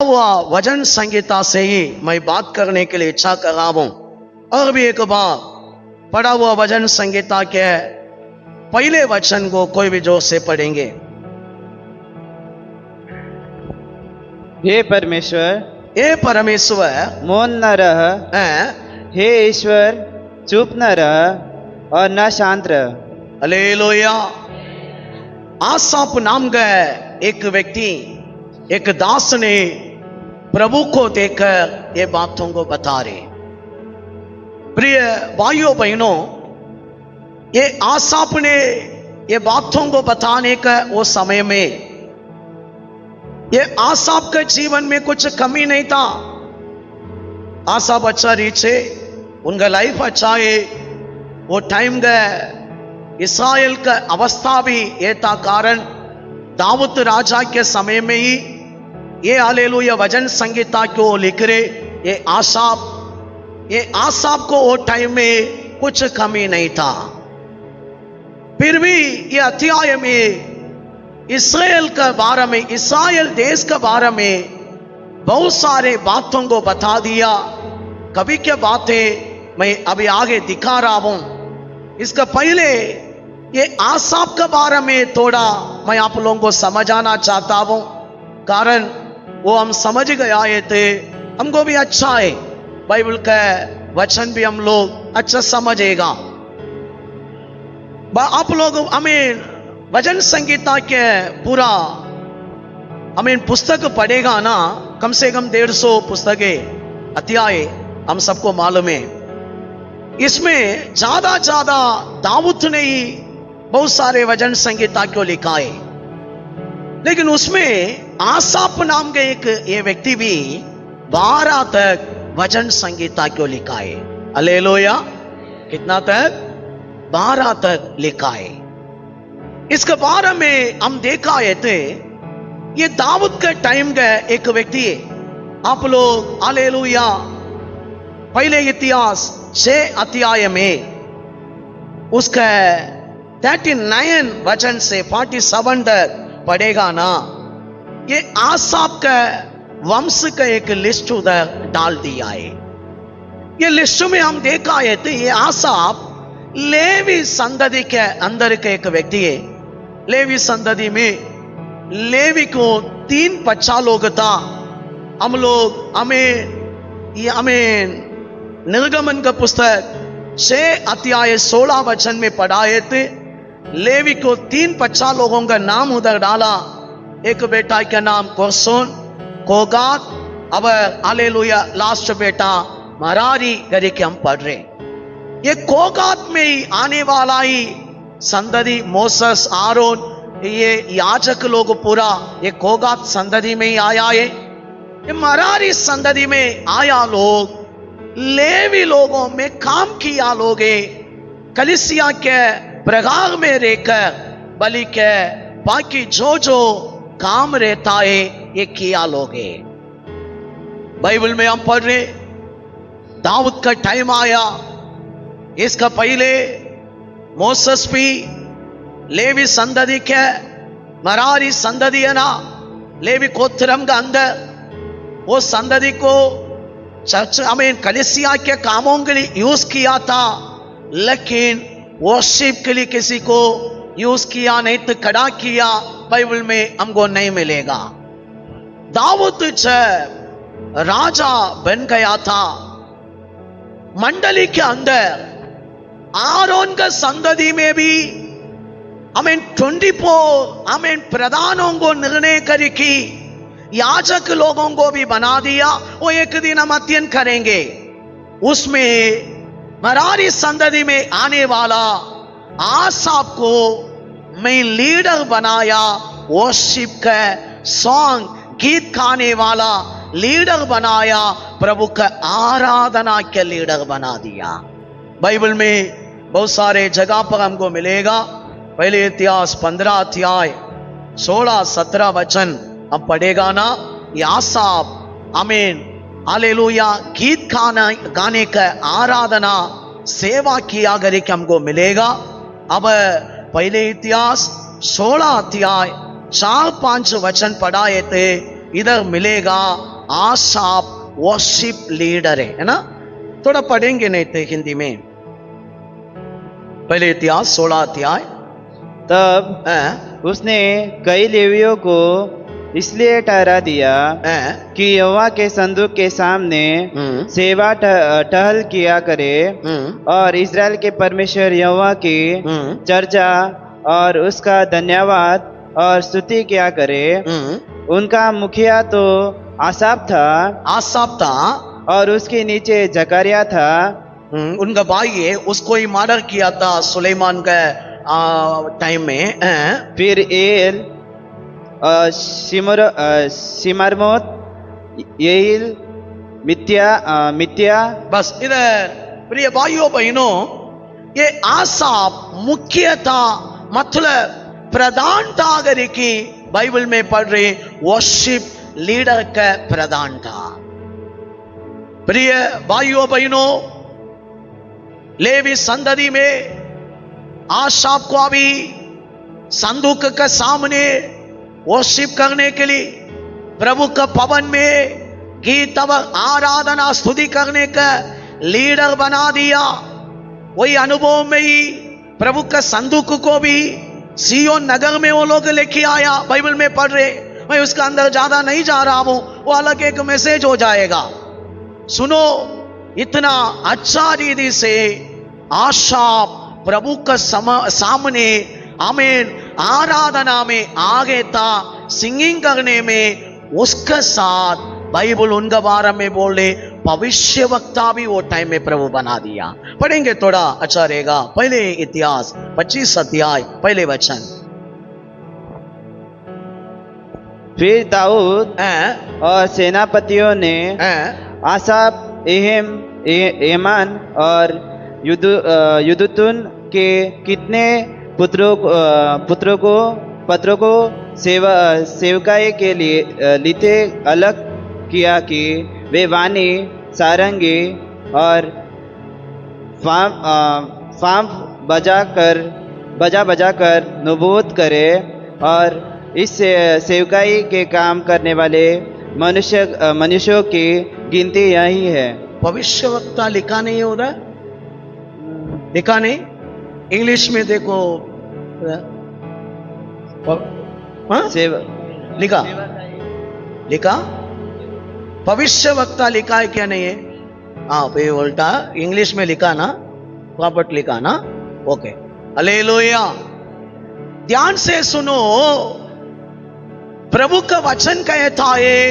हुआ वचन संहिता से ही मैं बात करने के लिए इच्छा कर रहा हूं। और भी एक बार पढ़ा हुआ वचन संहिता के पहले वचन को कोई भी जोर से पढ़ेंगे। हे परमेश्वर, हे परमेश्वर, मौन न रह। हे ईश्वर, चुप न रह और न शांत रह। हालेलुया। आसाप नाम का एक व्यक्ति, एक दास ने प्रभु को देखकर ये बातों को बता रहे। प्रिय भाइयों बहनों, ये आसाप ने ये बातों को बताने का वो समय में ये आसाप के जीवन में कुछ कमी नहीं था। आसाप अच्छा रीच है, उनका लाइफ अच्छा है। वो टाइम गए इस्राएल का अवस्था भी ये था, कारण दाऊद राजा के समय में ही ये हालेलुया वचन संहिता को लिख रहे। ये आसाप को वो टाइम में कुछ कमी नहीं था। फिर भी ये अध्याय में इस्राएल के बारे में, इस्राएल देश के बारे में बहुत सारे बातों को बता दिया। कभी क्या बातें मैं अभी आगे दिखा रहा हूं। इसका पहले ये आसाप के बारे में थोड़ा मैं आप लोगों को समझाना चाहता हूं, कारण वो हम समझ गए थे, हमको भी अच्छा है, बाइबल का वचन भी हम लोग अच्छा समझेगा। आप लोग हमें वचन संहिता के पूरा हमें पुस्तक पढ़ेगा ना, कम से कम 150 पुस्तकें अध्याय हम सबको मालूम है। इसमें ज्यादा दाऊद ने ही बहुत सारे वचन संहिता को लिखा है, लेकिन उसमें आसाप नाम के एक ये व्यक्ति भी 12 तक वचन संहिता को लिखा है। हालेलुया। कितना तक? 12 तक लिखा है। इसके बारे में हम देखा है थे, ये दाऊद के टाइम का एक व्यक्ति है। आप लोग हालेलुया पहले इतिहास 6 अध्याय में उसका 39 वचन से 47 तक पढ़ेगा ना, ये आसाप का वंश का एक लिस्ट उधर डाल दिया है। ये लिस्ट में हम देखा है तो ये आसाप लेवी संतति के अंदर का एक व्यक्ति है। लेवी संतति में लेवी को 3 बच्चा लोग था। हम लोग हमें निर्गमन का पुस्तक 6 अध्याय 16 वचन में पढ़ाए थे। लेवी को 3 बच्चा लोगों का नाम उधर डाला। एक बेटा का नाम कोरसोन, कोगात, अब हालेलुया लास्ट बेटा मरारी गरी के हम पढ़ रहे। ये कोगात में ही आने वाला ही संतति मोसेस, आरोन, ये याजक लोग पूरा ये कोगात संतति में ही आया है। ये मरारी संतति में आया लोग लेवी लोगों में काम किया लोग, कलीसिया के प्रगाग में रहकर बलि के बाकी जो काम रहता है ये किया लोग। बाइबल में हम पढ़ रहे दाऊद का टाइम आया। इसका पहले मोसेस भी लेवी संतति के मरारी संतति है ना, लेवी गोत्रम का अंदर वो संतति को चर्च कलीसिया के कामों के लिए यूज किया था, लेकिन वर्शिप के लिए किसी को यूज किया नहीं तो खड़ा किया बाइबल में हमको नहीं मिलेगा। दाऊद जब राजा बन गया था, मंडली के अंदर आरोन का संतति में भी 24 प्रधानों को निर्णय करके याजक लोगों को भी बना दिया। वो एक दिन हम अध्ययन करेंगे। उसमें मरारी संतति में आने वाला आसाप को मैं लीडर बनाया, वर्शिप का सॉन्ग गीत गाने वाला लीडर बनाया, प्रभु का आराधना के लीडर बना दिया। बाइबल में बहुत सारे जगह पर हमको मिलेगा। पहले इतिहास 15 अध्याय 16-17 वचन हम पढ़ेगा ना, ये आसाप हालेलुया गीत गाने का आराधना सेवा किया करे कि हमको मिलेगा। अब पहले इतिहास 16 अध्याय 4-5 वचन पढ़ाए थे। इधर मिलेगा आसाप वर्शिप लीडर है ना। थोड़ा पढ़ेंगे नहीं थे हिंदी में। पहले इतिहास 16 अध्याय। तब हैं? उसने कई लेवियों को इसलिए ठहरा दिया हैं? कि यहोवा के संदूक के सामने सेवा टहल किया करे और इज़राइल के परमेश्वर यहोवा की चर्चा और उसका धन्यवाद और स्तुति किया करे। उनका मुखिया तो आसाप था आसाप था और उसके नीचे जकरिया था। उनका भाई है, उसको ही मर्डर किया था सुलेमान का टाइम में। फिर एल सिमरमोत येल मित्या। बस इधर प्रिय भाइयों बहनों, ये आसाप मुख्य था, मतलब प्रधान था। अगर की बाइबल में पढ़ रहे वर्शिप लीडर का प्रधान था। प्रिय भाइयों बहनों, लेवी संतति में आसाप को अभी संदूक के सामने वर्शिप करने के लिए प्रभु का भवन में गीत आराधना स्तुति करने का लीडर बना दिया। वही अनुभव में ही प्रभु का संदूक को भी सियोन नगर में वो लोग लेके आया। बाइबल में पढ़ रहे, मैं उसका अंदर ज्यादा नहीं जा रहा हूं, वो अलग एक मैसेज हो जाएगा। सुनो, इतना अच्छा रीति से आसाप प्रभु का सामने आमीन आराधना में आगे था, सिंगिंग करने में। उसके साथ बाइबल उनका बारे में बोले भविष्य वक्ता भी वो टाइम में प्रभु बना दिया। पढ़ेंगे थोड़ा अच्छा रहेगा। पहले इतिहास 25 अध्याय पहले वचन। फिर दाऊद और सेनापतियों ने आसाप एमान और युदुतुन के कितने पुत्रों को सेवकाई के लिए लिते अलग किया कि वे वाणी सारंगी और फाम बजा कर नबूत करे। और इस सेवकाई के काम करने वाले मनुष्यों की गिनती यही है। भविष्यवक्ता लिखा नहीं हो रहा, लिखा नहीं। इंग्लिश में देखो, लिखा लिखा भविष्यवक्ता लिखा है क्या नहीं है? हाँ भाई उल्टा इंग्लिश में लिखा ना, प्रॉपर्ट लिखा ना। Okay, hallelujah. ध्यान से सुनो, प्रभु का वचन कहता है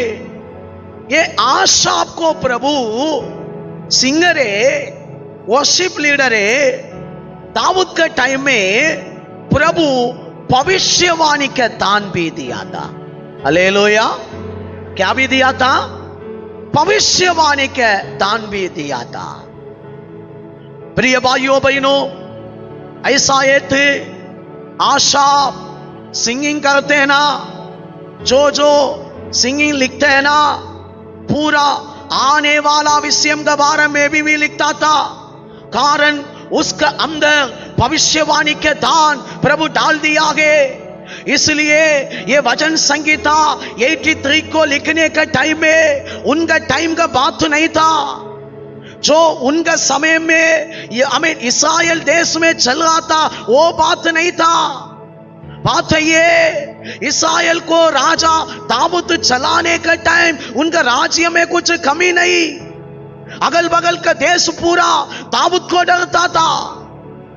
ये आसाप को प्रभु सिंगर है, वर्शिप लीडर है। दाऊद के टाइम में प्रभु भविष्यवाणी का दान भी दिया था। हालेलुया। क्या भी दिया था? भविष्यवाणी का दान भी दिया था। प्रिय भाइयों बहनों, ऐसा ये थे आसाप सिंगिंग करते हैं ना, जो सिंगिंग लिखते हैं ना, पूरा आने वाला विषय के बारे में भी लिखता था। कारण उसका अंदर भविष्यवाणी के दान प्रभु डाल दिया गए। इसलिए ये वचन संगीता 83 को लिखने का टाइम में उनका टाइम का बात नहीं था। जो उनका समय में ये हमें इस्राएल देश में चल रहा था वो बात नहीं था। बात है ये, इस्राएल को राजा दाऊद चलाने का टाइम उनका राज्य में कुछ कमी नहीं। अगल बगल का देश पूरा दाऊद को डरता था,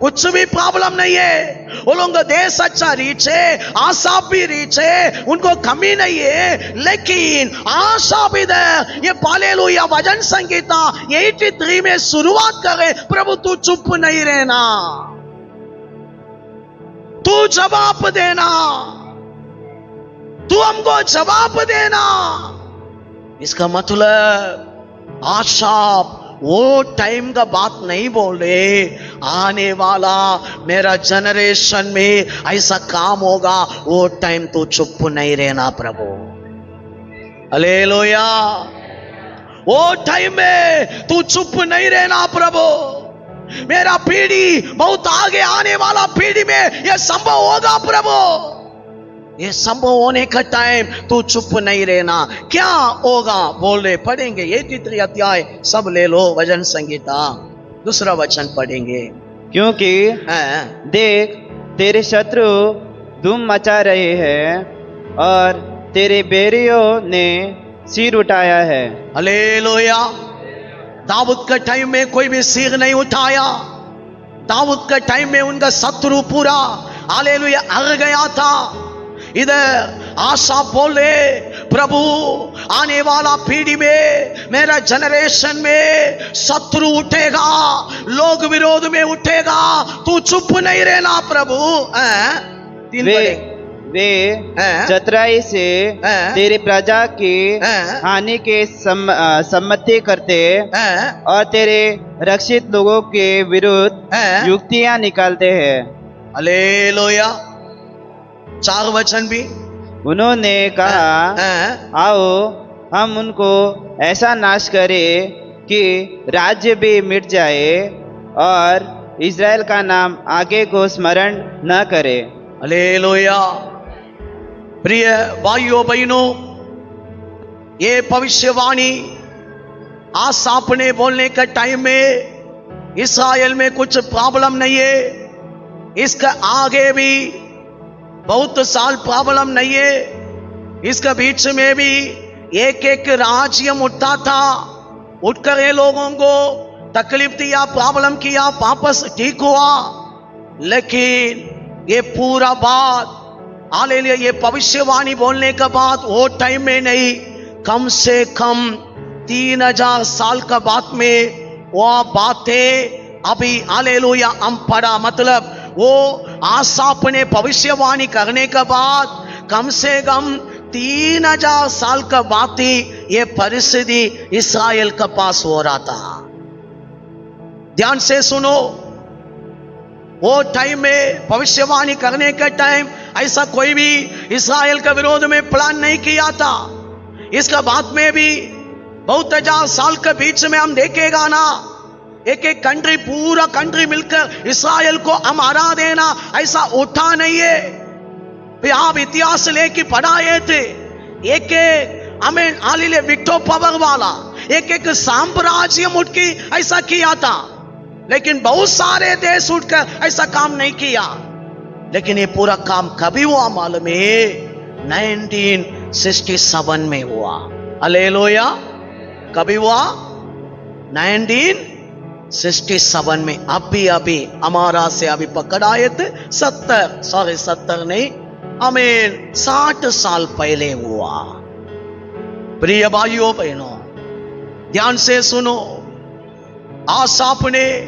कुछ भी प्रॉब्लम नहीं है। वो लोगों का देश अच्छा रीच है, आसाप भी रीच है, उनको कमी नहीं है। लेकिन आसाप इधर ये हालेलुया वचन संगीता 83 में शुरुआत करे, प्रभु तू चुप नहीं रहना, तू जवाब देना, तू हमको जवाब देना। इसका मतलब आसाप वो टाइम का बात नहीं बोल रहे, आने वाला मेरा जनरेशन में ऐसा काम होगा, वो टाइम तू चुप नहीं रहना प्रभु। हालेलुया। वो टाइम में तू चुप नहीं रहना प्रभु। मेरा पीढ़ी बहुत आगे आने वाला पीढ़ी में यह संभव होगा प्रभु। ये संभव होने का टाइम तू चुप नहीं रहना, क्या होगा बोले पढ़ेंगे। ये 83 अध्याय सब ले लो, वचन संहिता, दूसरा वचन पढ़ेंगे। क्योंकि हाँ, देख तेरे शत्रु धूम मचा रहे हैं और तेरे बैरियों ने सिर उठाया है। हालेलुया। दाऊद के टाइम में कोई भी सिर नहीं उठाया। दाऊद के टाइम में उनका शत्रु पूरा हालेलुया हर गया था। इधर आशा बोले प्रभु आने वाला पीढ़ी में, मेरा जनरेशन में शत्रु उठेगा, लोग विरोध में उठेगा, तू चुप नहीं रहना प्रभु। वे चतुराई से तेरी प्रजा की हानि के सम्मति करते और तेरे रक्षित लोगों के विरुद्ध युक्तियां निकालते हैं। हालेलुया। 4 वचन भी उन्होंने कहा, आओ हम उनको ऐसा नाश करें कि राज्य भी मिट जाए और इज़राइल का नाम आगे को स्मरण न करे। हालेलुया। प्रिय भाइयों बहनों, ये भविष्यवाणी आसाफ ने बोलने का टाइम में इस्राएल में कुछ प्रॉब्लम नहीं है, इसका आगे भी बहुत साल प्रॉब्लम नहीं है, इसके बीच में भी एक एक राज्य उठता था, उठकर ये लोगों को तकलीफ दिया, प्रॉब्लम किया, वापस ठीक हुआ। लेकिन ये पूरा बात हालेलुया, ये भविष्यवाणी बोलने के बाद वो टाइम में नहीं, कम से कम 3000 साल का बाद में वो बातें अभी हालेलुया हम पढ़ा। मतलब वो आसाफ ने भविष्यवाणी करने के बाद कम से कम 3000 साल का बाद ही ये परिस्थिति इस्राएल के पास हो रहा था। ध्यान से सुनो, वो टाइम में भविष्यवाणी करने के टाइम ऐसा कोई भी इस्राएल के विरोध में प्लान नहीं किया था। इसका बाद में भी बहुत 1000 साल के बीच में हम देखेगा ना, एक एक कंट्री, पूरा कंट्री मिलकर इस्राएल को हमारा देना, ऐसा उठा नहीं है। आप इतिहास लेके पढ़ाए थे, एक एक हमें हालेलुया विक्टो पावर वाला एक एक साम्राज्य उठ के ऐसा किया था, लेकिन बहुत सारे देश उठकर ऐसा काम नहीं किया। लेकिन ये पूरा काम कभी हुआ मालूम है? 1967 में हुआ। हालेलुया। कभी हुआ? 1967 में। अभी हमारा से अभी पकड़ आए थे 70 नहीं, हमें 60 साल पहले हुआ। प्रिय भाइयों बहनों, ध्यान से सुनो, आसाफ ने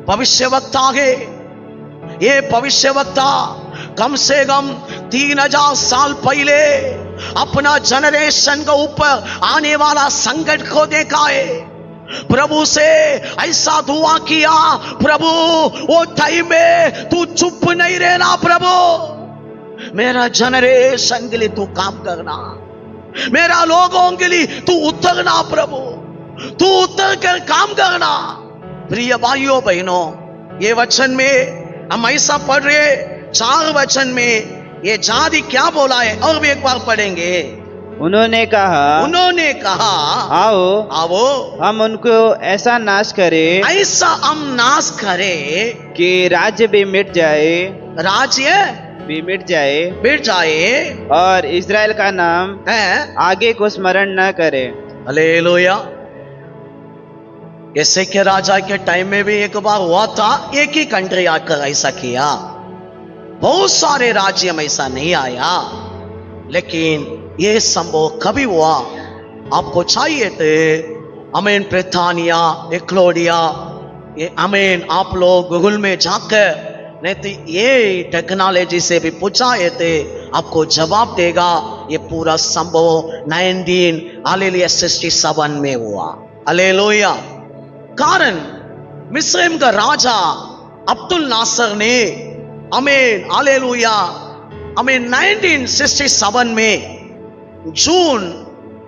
भविष्यवक्ता है, ये भविष्यवक्ता कम से कम 3000 साल पहले अपना जनरेशन के ऊपर आने वाला संकट को देखा है। प्रभु से ऐसा दुआ किया, प्रभु वो टाइम में तू चुप नहीं रहना, प्रभु मेरा जनरेशन के लिए तू काम करना, मेरा लोगों के लिए तू उतरना, प्रभु तू उतर कर काम करना। प्रिय भाइयों बहनों, ये वचन में हम ऐसा पढ़ रहे, 4 वचन में ये जाति क्या बोला है, और भी एक बार पढ़ेंगे। उन्होंने कहा आओ हम उनको ऐसा नाश करें, ऐसा हम नाश करें कि राज्य भी मिट जाए, राज्य भी मिट जाए और इज़राइल का नाम आगे को स्मरण न करे। हालेलुया। ऐसे के राजा के टाइम में भी एक बार हुआ था, एक ही कंट्री आकर ऐसा किया, बहुत सारे राज्य में ऐसा नहीं आया। लेकिन ये संभव कभी हुआ? आपको चाहिए थे अमेन ब्रिटानिया, एक्लोडिया, ये अमेन आप लोग गूगल में जाकर, नहीं तो ये टेक्नोलॉजी से भी पूछाए थे, आपको जवाब देगा। ये पूरा संभव 1967 में हुआ। हालेलुया। कारण मिस्र का राजा अब्दुल नासर ने अमेन हालेलुया 1967 में जून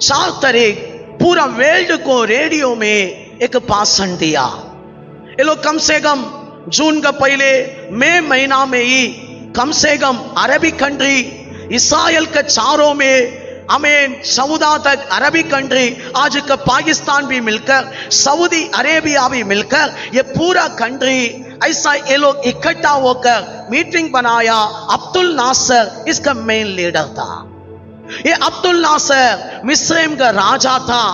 4 तारीख पूरा वर्ल्ड को रेडियो में एक भाषण दिया। ये लोग कम से कम जून का पहले मई महीना में ही कम से कम अरबी कंट्री इसराइल के चारों में हमें 14 तक अरबी कंट्री, आज का पाकिस्तान भी मिलकर, सऊदी अरेबिया भी मिलकर, ये पूरा कंट्री ऐसा ये लोग इकट्ठा होकर मीटिंग बनाया। अब्दुल नासर इसका मेन लीडर था। ये अब्दुल नासर मिस्र का राजा था।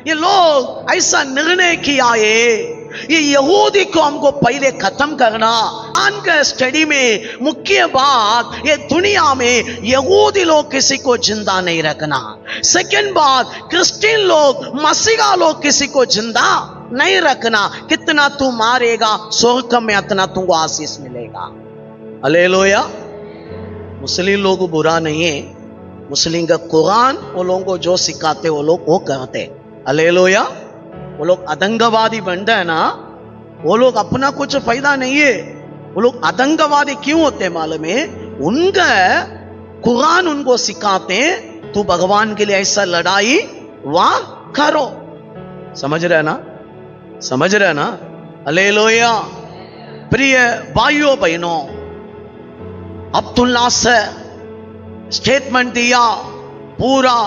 ये लोग ऐसा निर्णय किया ये यहूदी को हमको पहले खत्म करना। आज का स्टडी में मुख्य बात, ये दुनिया में यहूदी लोग किसी को जिंदा नहीं रखना। सेकंड बात, क्रिश्चियन लोग, मसीहा लोग किसी को जिंदा नहीं रखना। कितना तू मारेगा स्वर्ग में उतना तुमको आशीष मिलेगा। हालेलुया। मुस्लिम लोग बुरा नहीं है, मुस्लिम का कुरान वो लोगों को जो सिखाते वो लोग वो करते। हालेलुया। वो लोग आतंकवादी बनते हैं ना, वो लोग अपना कुछ फायदा नहीं है। वो लोग आतंकवादी क्यों होते मालूम है? उनका कुरान उनको सिखाते तू भगवान के लिए ऐसा लड़ाई वाह करो। समझ रहे ना? समझ रहे ना? हालेलुया। प्रिय भाइयों बहनों, अब्दुल नासर स्टेटमेंट दिया पूरा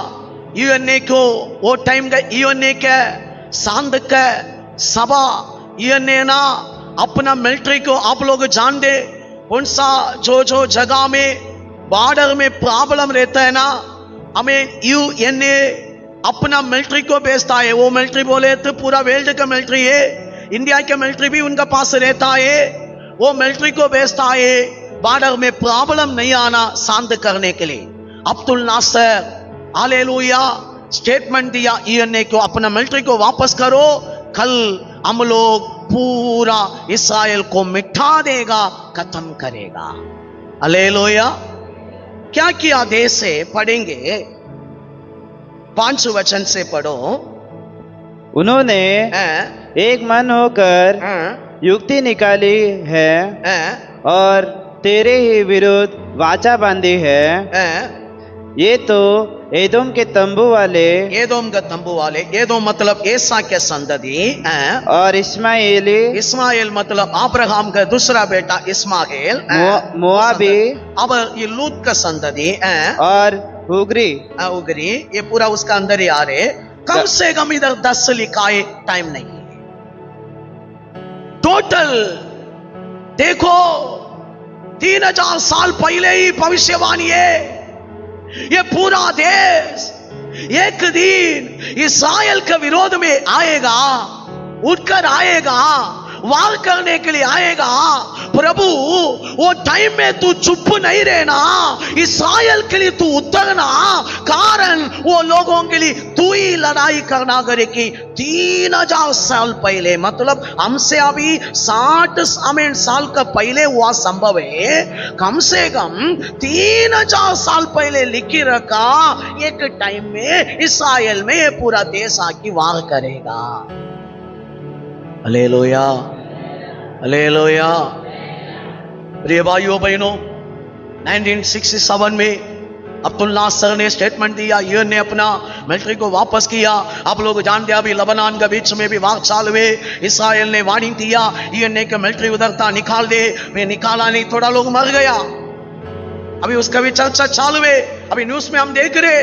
यूएनए को। वो टाइम का यूएनए के सांद के सभा यूएनए ना अपना मिलिट्री को आप लोग जान दे। कौन सा जो जगह में बॉर्डर में प्रॉब्लम रहता है ना, हमें यूएनए अपना मिलिट्री को भेजता है। वो मिलिट्री बोले तो पूरा वर्ल्ड का मिलिट्री है, इंडिया का मिलिट्री भी उनका पास रहता है। वो मिलिट्री को भेजता है बॉर्डर में प्रॉब्लम नहीं आना शांत करने के लिए। अब्दुल नासर हालेलुया स्टेटमेंट दिया यूएनए को, अपना मिलिट्री को वापस करो, कल हम लोग पूरा इस्राएल को मिटा देगा, खत्म करेगा। हालेलुया। क्या किया देश से? पढ़ेंगे 5 वचन से पढ़ो। उन्होंने एक मन होकर युक्ति निकाली है और तेरे ही विरुद्ध वाचा बांधी है। ये तो एदोम के तंबू वाले, एदोम का तंबू वाले, एदोम मतलब एसा के संतति, और इस्माइल मतलब अब्राहम का दूसरा बेटा इस्माइल, मोआबी, अब ये लूत का संतति, और उगरी, ये पूरा उसका अंदर ही आ रहे। कम से कम इधर 10 लिखा है, टाइम नहीं है। टोटल देखो 3000 साल पहले ही भविष्यवाणी है। ये पूरा देश एक दिन इस्राएल के विरोध में आएगा, उठकर आएगा, वार करने के लिए आएगा। प्रभु वो टाइम में तू चुप नहीं रहना, इस्राएल के लिए तू उतरना, कारण वो लोगों के लिए तू ही लड़ाई करना करेगी। 3000 साल पहले, मतलब हमसे अभी 60 साल का पहले हुआ संभव है। कम से कम 3000 साल पहले लिखी रखा, एक टाइम में इस्राएल में पूरा देश आके वार करेगा। Hallelujah, hallelujah. प्रिय भाइयों बहनों, 1967 में अब्दुल नासर ने स्टेटमेंट दिया, यूएन ने अपना मिलिट्री को वापस किया। आप लोग जानते हैं अभी लबनान के बीच में भी वार चालू हुए। इस्राएल ने वार्निंग दिया यूएन का मिलिट्री उधर था, निकाल दे। वे निकाला नहीं, थोड़ा लोग मर गया। अभी उसका भी चर्चा चालू है, अभी न्यूज में हम देख रहे।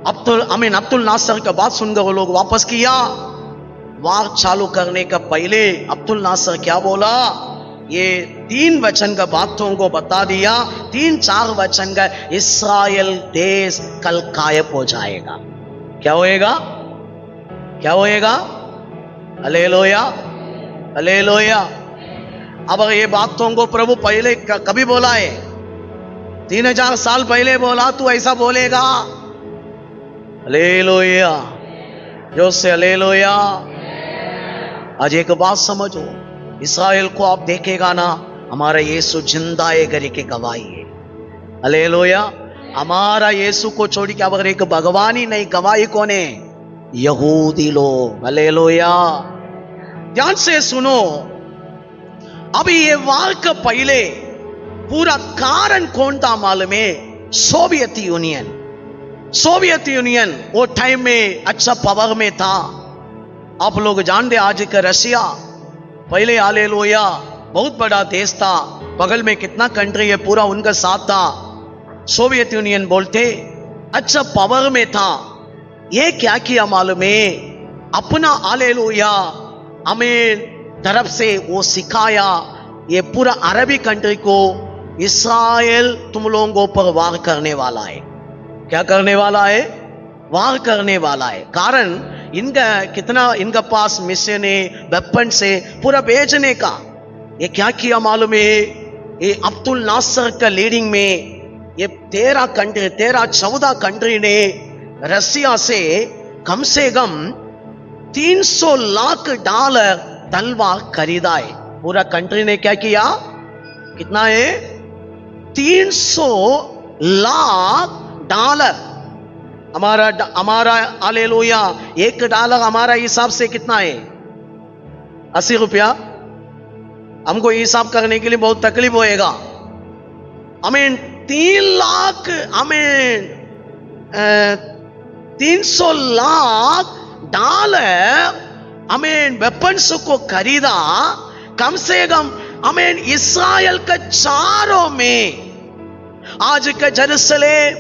अब्दुल नासर का बात सुनकर वो लोग वापस किया। वार चालू करने का पहले अब्दुल नासर क्या बोला? ये 3 वचन का बात तुमको बता दिया, 3-4 वचन का, इस्राएल देश कल गायब हो जाएगा। क्या होएगा? क्या होएगा? Hallelujah, hallelujah. अब ये बात तुमको प्रभु पहले कभी बोला है? 3000 साल पहले बोला, तू ऐसा बोलेगा? हालेलुया, जो से हालेलुया। आज एक बात समझो, इस्राएल को आप देखेगा ना, हमारा यीशु जिंदा है करके की गवाही है। हालेलुया। हमारा यीशु को छोड़ के अगर एक भगवान ही नहीं, गवाही कौन है? यहूदी लोग। हालेलुया। ध्यान से सुनो, अभी ये वार का पहले पूरा कारण कौन था मालूम है? Soviet union. सोवियत यूनियन वो टाइम में अच्छा पावर में था। आप लोग जानते आज का रशिया, पहले हालेलुया बहुत बड़ा देश था, बगल में कितना कंट्री है पूरा उनका साथ था। सोवियत यूनियन बोलते अच्छा पावर में था, ये क्या किया मालूम है, अपना हालेलुया आमीन तरफ से वो सिखाया ये पूरा अरबी कंट्री को, इस्राएल तुम लोगों पर वार करने वाला है। क्या करने वाला है? वार करने वाला है। कारण इनका कितना इनका पास मिशन है, वेपन से पूरा भेजने का। ये क्या किया मालूम है, ये अब्दुल नासर का लीडिंग में ये 13-14 कंट्री ने रसिया से कम 300 लाख डॉलर तलवार खरीदा है। पूरा कंट्री ने क्या किया? कितना है? 300 लाख डॉलर। हमारा हालेलुया $1 हमारा हिसाब से कितना है? 80 रुपया। हमको हिसाब करने के लिए बहुत तकलीफ होएगा। आमीन 3 लाख आमीन 300 लाख डॉलर आमीन वेपन्स को खरीदा कम से कम आमीन इस्राएल का चारों में। आज का जेरूसलेम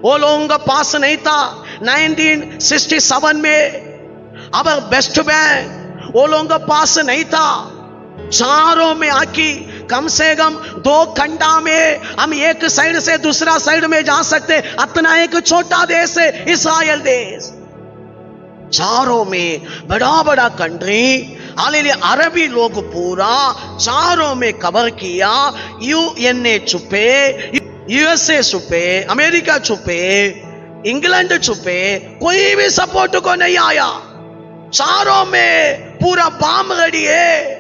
वो लोगों का पास नहीं था 1967 में। अब वेस्ट बैंक वो लोगों का पास नहीं था। चारों में आकी कम से कम 2 घंटा में हम एक साइड से दूसरा साइड में जा सकते। इतना एक छोटा देश है इस्राएल देश। चारों में बड़ा बड़ा कंट्री हालेलुया अरबी लोग पूरा चारों में कवर किया। यूएनए छुपे, यूएसए छुपे, अमेरिका छुपे, इंग्लैंड छुपे, कोई भी सपोर्ट को नहीं आया। चारों में पूरा बम रेडी है।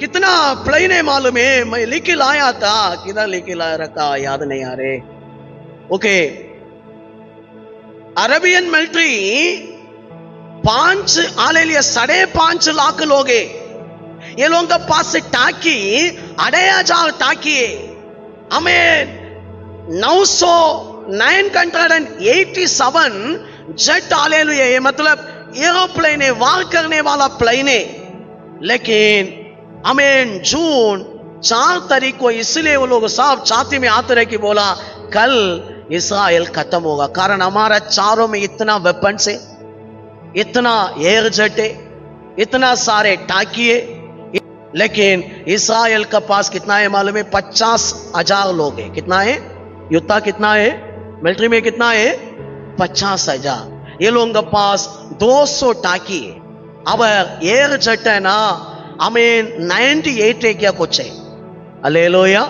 कितना प्लेन है मालूम है? मैं लिख के लाया था, किधर लिख के लाया रखा याद नहीं आ रहे। ओके, अरेबियन मिलिट्री 5.5 लाख लोग है। ये लोगों के पास टाकी 2,500 टाकी है। हमें 987 जेट हालेलुया, ये मतलब एरोप्लेन है, वार करने वाला प्लेन है। लेकिन हमें जून 4 तारीख को इसलिए वो लोग साहब छाती में हाथ रख के बोला कल इस्राएल खत्म होगा। कारण हमारा चारों में इतना वेपन्स है, इतना एयर जेट है, इतना सारे टाकिए। लेकिन इस्राएल का पास कितना है मालूम है? 50,000 लोग है। कितना है? युद्ध कितना है? मिलिट्री में कितना है? 50,000। ये लोगों के पास 200 टाकी है। अब एयर जेट है ना, हमें 98 है क्या कुछ है? हालेलुया,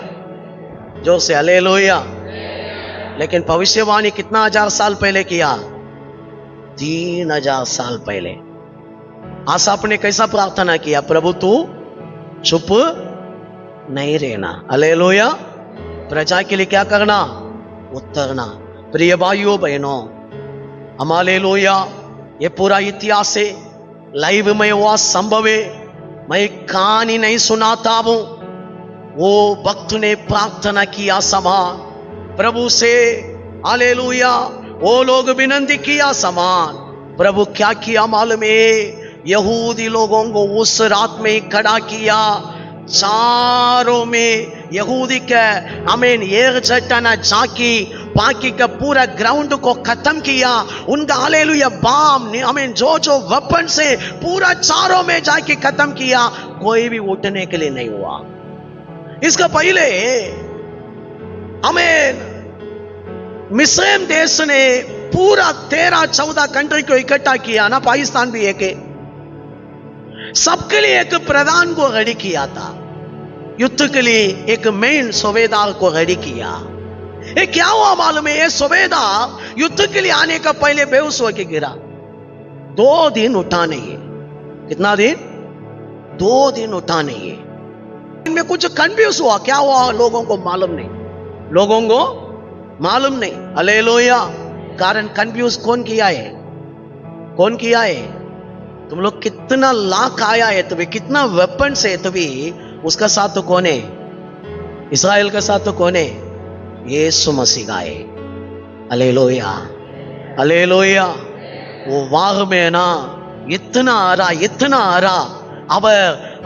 जोर से हालेलुया। लेकिन भविष्यवाणी कितना 1000 साल पहले किया? 3000 साल पहले। आसाप ने कैसा प्रार्थना किया? प्रभु तू चुप नहीं रहना। हालेलुया। प्रजा के लिए क्या करना? उतरना। प्रिय भाइयों बहनों, हम हालेलुया ये पूरा इतिहास है, लाइव में हुआ संभव है। मैं कहानी नहीं सुनाता हूं। वो भक्त ने प्रार्थना किया समान प्रभु से, हालेलुया। वो लोग विनती किया समान। प्रभु क्या किया मालूम है? यहूदी लोगों को उस रात में खड़ा किया। चारों में यहूदी के हमें एक जटाना जाकी बाकी का पूरा ग्राउंड को खत्म किया। उनका हालेलुया बाम हमें जो वेपन से पूरा चारों में जाके खत्म किया। कोई भी उठने के लिए नहीं हुआ। इसका पहले हमें मिस्र देश ने पूरा 13-14 कंट्री को इकट्ठा किया ना, पाकिस्तान भी एक है। सबके लिए एक प्रधान को रेडी किया था। युद्ध के लिए एक मेन सूबेदार को रेडी किया। ये क्या हुआ मालूम है? ये सूबेदार युद्ध के लिए आने का पहले बेहोश होकर गिरा। 2 दिन उठा नहीं है। कितना दिन? 2 दिन उठा नहीं है। इनमें कुछ कंफ्यूज हुआ। क्या हुआ लोगों को मालूम नहीं, लोगों को मालूम नहीं। हालेलुया। कारण कंफ्यूज कौन किया है? कौन किया है? तुम लोग कितना लाख आया है, तुम्हें कितना वेपन है, तुम्हें उसका साथ तो कौन है? इस्राएल का साथ तो कौन है? यीशु मसीह का है। Hallelujah, hallelujah. वो वाग में ना इतना आ रहा, इतना आ रहा। अब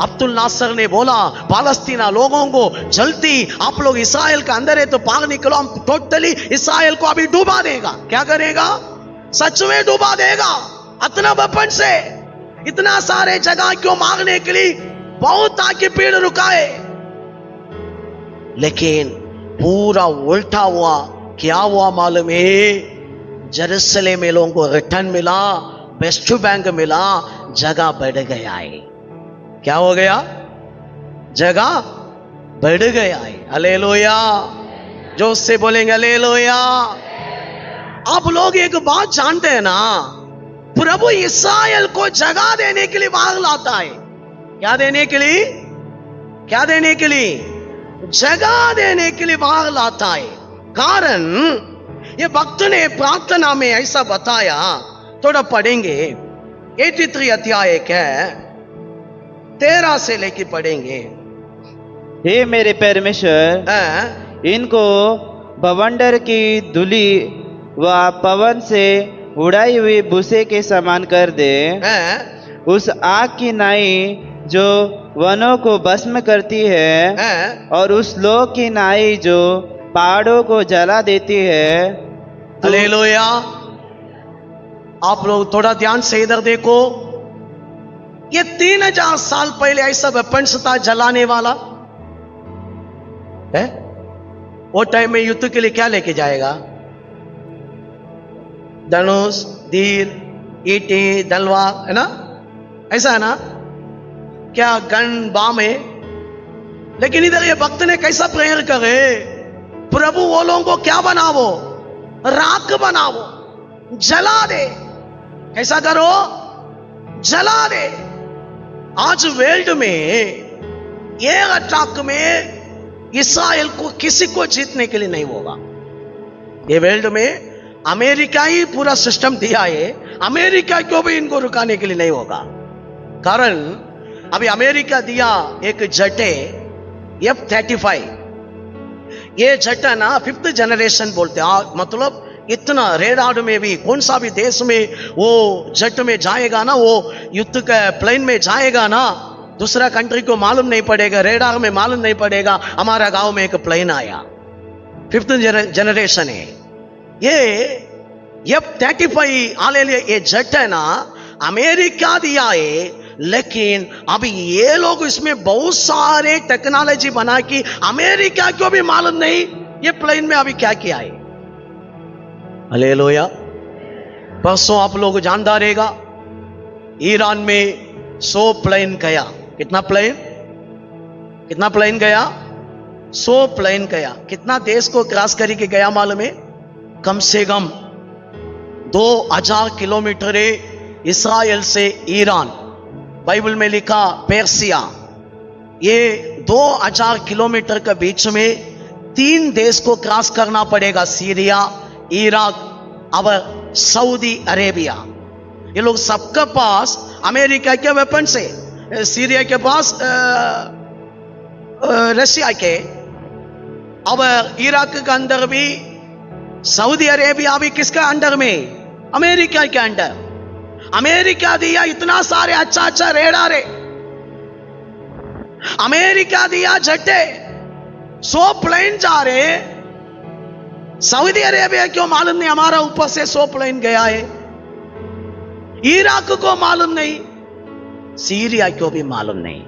अब्दुल नासर ने बोला पालस्तीना लोगों को, जल्दी आप लोग इसराइल के अंदर है तो बाहर निकलो, हम टोटली इसराइल को अभी डुबा देगा। क्या करेगा? सच में डुबा देगा। इतना वेपन से इतना सारे जगह क्यों मांगने के लिए बहुत आके पेड़ रुकाए, लेकिन पूरा उल्टा हुआ। क्या हुआ मालूम है? जेरूसलेम में लोगों को रिटर्न मिला, वेस्ट बैंक मिला, जगह बढ़ गया है। क्या हो गया? जगह बढ़ गया है। हालेलुया। जो उससे बोलेंगे हालेलुया। आप लोग एक बात जानते हैं ना, प्रभु इस्राएल को जगह देने के लिए बाहर लाता है। क्या देने के लिए? क्या देने के लिए? जगह देने के लिए बाहर लाता है। कारण ये भक्त ने प्रार्थना में ऐसा बताया, थोड़ा पढ़ेंगे। 83 अध्याय के 13 से लेके पढ़ेंगे। हे मेरे परमेश्वर, इनको बवंडर की धूलि व पवन से उड़ाई हुई भूसे के समान कर दे। उस आग की नाई जो वनों को भस्म करती है, और उस लोक की नाई जो पहाड़ों को जला देती है। हालेलुया। आप लोग थोड़ा ध्यान से इधर देखो। ये 3000 साल पहले ऐसा वेपन्स था जलाने वाला है। वो टाइम में युद्ध के लिए क्या लेके जाएगा? धनुष, तीर, ईटी, तलवार, है ना? ऐसा है ना? क्या गन बाम है? लेकिन इधर ये भक्त ने कैसा प्रेयर करे, प्रभु वो लोगों को क्या बनावो? राख बनावो, जला दे। कैसा करो? जला दे। आज वर्ल्ड में ये अटैक में इस्राएल को किसी को जीतने के लिए नहीं होगा। ये वर्ल्ड में अमेरिका ही पूरा सिस्टम दिया है, अमेरिका को भी इनको रुकाने के लिए नहीं होगा। कारण अभी अमेरिका दिया एक जेट है F-35। ये जेट है ना 5th जनरेशन बोलते हैं। मतलब इतना रेडार में भी कौन सा भी देश में वो जेट में जाएगा ना, वो युद्ध का प्लेन में जाएगा ना, दूसरा कंट्री को मालूम नहीं पड़ेगा, रेडार में मालूम नहीं पड़ेगा हमारा गांव में एक प्लेन आया। 5th जनरेशन है ये F-35। हालेलुया। ये जेट है ना अमेरिका दिया है, लेकिन अभी ये लोग इसमें बहुत सारे टेक्नोलॉजी बना कि अमेरिका को भी मालूम नहीं ये प्लेन में अभी क्या किया है। हालेलुया। परसों आप लोग जानता रहेगा, ईरान में 100 प्लेन गया। कितना प्लेन गया? 100 प्लेन गया। कितना देश को क्रॉस करके गया मालूम है? कम से कम 2000 किलोमीटर है इस्राएल से ईरान। बाइबल में लिखा पेर्सिया। ये 2000 किलोमीटर के बीच में 3 देश को क्रॉस करना पड़ेगा, सीरिया, इराक और सऊदी अरेबिया। ये लोग सबके पास अमेरिका के वेपन से, सीरिया के पास रशिया के, अब इराक के अंदर भी, सऊदी अरेबिया भी किसका अंडर में? अमेरिका के अंडर। अमेरिका दिया इतना सारे अच्छा रेडार है, अमेरिका दिया जटे, 100 प्लेन जा रहे। सऊदी अरेबिया क्यों मालूम नहीं हमारा ऊपर से 100 प्लेन गया है? इराक को मालूम नहीं, सीरिया को भी मालूम नहीं।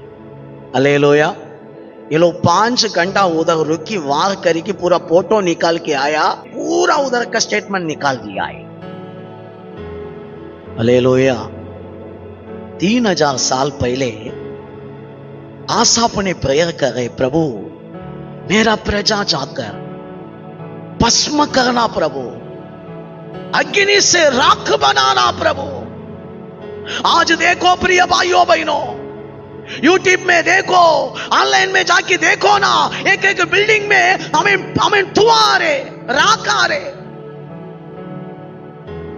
हालेलुया। ये लोग 5 घंटा उधर रुकी, वार करके पूरा फोटो निकाल के आया, पूरा उधर का स्टेटमेंट निकाल दिया है। हालेलुया। 3000 साल पहले आसाफ ने प्रेयर करे, प्रभु मेरा प्रजा जाकर भस्म करना, प्रभु अग्नि से राख बनाना। प्रभु आज देखो प्रिय भाइयों बहनों, यूट्यूब में देखो, ऑनलाइन में जाके देखो ना, एक बिल्डिंग में हमें धुआं आ रहे, राख आ रहे।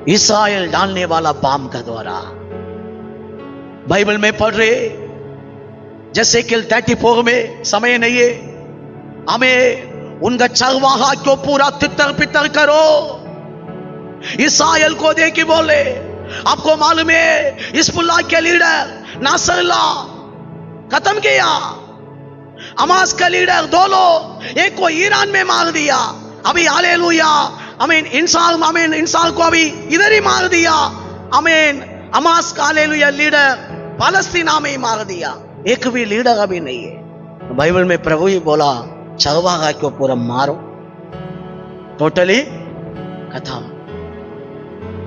इस्राएल डालने वाला बाम का द्वारा बाइबल में पढ़ रहे, जैसे कि 34 में समय नहीं है, हमें उनका चरवाहा को पूरा तितर पितर करो। इस्राएल को दे के बोले, आपको मालूम है हिजबुल्लाह के लीडर नासरुल्लाह खत्म किया। हमास का लीडर 2 लोग, एक को ईरान में मार दिया, अभी हालेलुया, आमीन, इंसान को अभी इधर ही मार दिया, आमीन। हमास का हालेलुया लीडर पालस्तीना में ही मार दिया, एक भी लीडर अभी नहीं है। बाइबल में प्रभु ही बोला चरवाहा को पूरा मारो, टोटली खत्म।